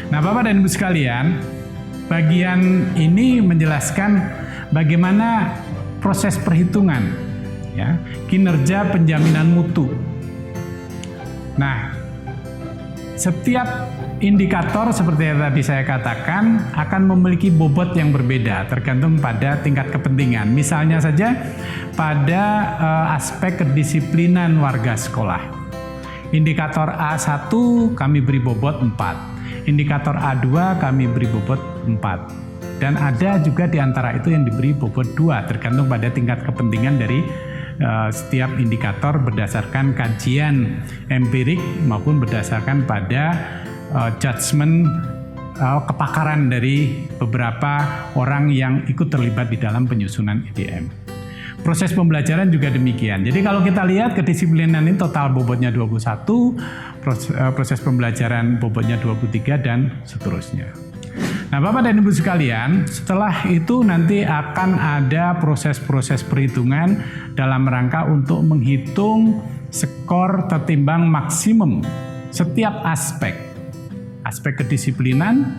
Nah, Bapak dan Ibu sekalian, bagian ini menjelaskan bagaimana proses perhitungan ya, kinerja penjaminan mutu. Nah, setiap indikator seperti yang tadi saya katakan akan memiliki bobot yang berbeda tergantung pada tingkat kepentingan. Misalnya saja pada aspek kedisiplinan warga sekolah. Indikator A1 kami beri bobot 4, indikator A2 kami beri bobot 4. Dan ada juga di antara itu yang diberi bobot 2 tergantung pada tingkat kepentingan dari setiap indikator berdasarkan kajian empirik maupun berdasarkan pada judgement kepakaran dari beberapa orang yang ikut terlibat di dalam penyusunan EDM. Proses pembelajaran juga demikian. Jadi kalau kita lihat kedisiplinan ini total bobotnya 21, proses pembelajaran bobotnya 23 dan seterusnya. Nah, Bapak dan Ibu sekalian, setelah itu nanti akan ada proses-proses perhitungan dalam rangka untuk menghitung skor tertimbang maksimum setiap aspek. Aspek kedisiplinan,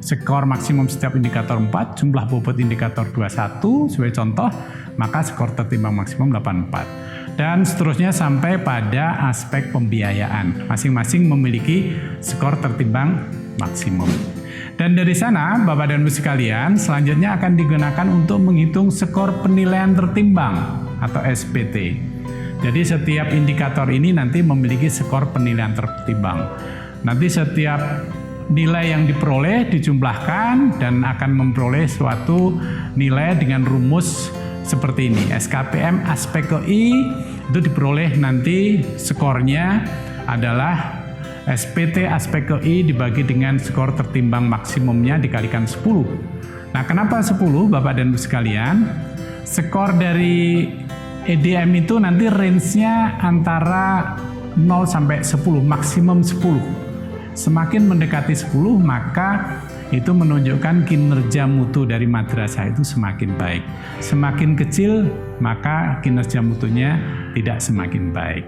skor maksimum setiap indikator 4, jumlah bobot indikator 21 sebagai contoh, maka skor tertimbang maksimum 84. Dan seterusnya sampai pada aspek pembiayaan. Masing-masing memiliki skor tertimbang maksimum. Dan dari sana, Bapak dan Ibu sekalian, selanjutnya akan digunakan untuk menghitung skor penilaian tertimbang atau SPT. Jadi setiap indikator ini nanti memiliki skor penilaian tertimbang. Nanti setiap nilai yang diperoleh dijumlahkan dan akan memperoleh suatu nilai dengan rumus seperti ini. SKPM aspek KI itu diperoleh nanti skornya adalah SPT aspek KI dibagi dengan skor tertimbang maksimumnya dikalikan 10. Nah, kenapa 10 Bapak dan Ibu sekalian? Skor dari EDM itu nanti range-nya antara 0 sampai 10, maksimum 10. Semakin mendekati 10, maka itu menunjukkan kinerja mutu dari madrasah itu semakin baik. Semakin kecil, maka kinerja mutunya tidak semakin baik.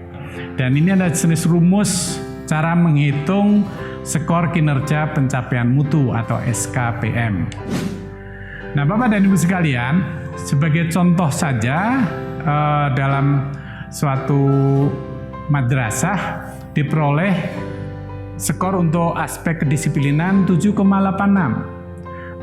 Dan ini ada jenis rumus cara menghitung skor kinerja pencapaian mutu atau SKPM. Nah, Bapak dan Ibu sekalian, sebagai contoh saja dalam suatu madrasah diperoleh skor untuk aspek kedisiplinan 7,86,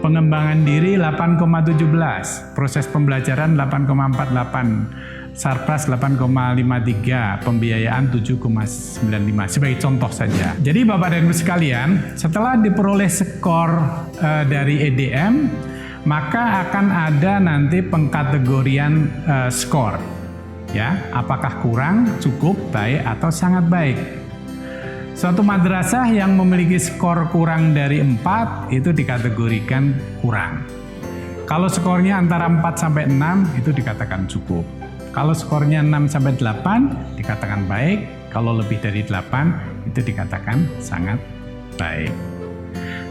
pengembangan diri 8,17, proses pembelajaran 8,48, Sarpras 8,53, pembiayaan 7,95 sebagai contoh saja. Jadi Bapak dan Ibu sekalian, setelah diperoleh skor dari EDM, maka akan ada nanti pengkategorian skor. Ya, apakah kurang, cukup, baik atau sangat baik. Suatu madrasah yang memiliki skor kurang dari 4 itu dikategorikan kurang. Kalau skornya antara 4 sampai 6 itu dikatakan cukup. Kalau skornya 6 sampai 8 dikatakan baik, kalau lebih dari 8 itu dikatakan sangat baik.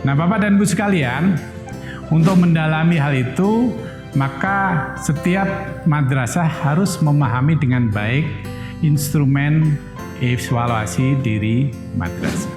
Nah, Bapak dan Ibu sekalian, untuk mendalami hal itu, maka setiap madrasah harus memahami dengan baik instrumen evaluasi diri madrasah.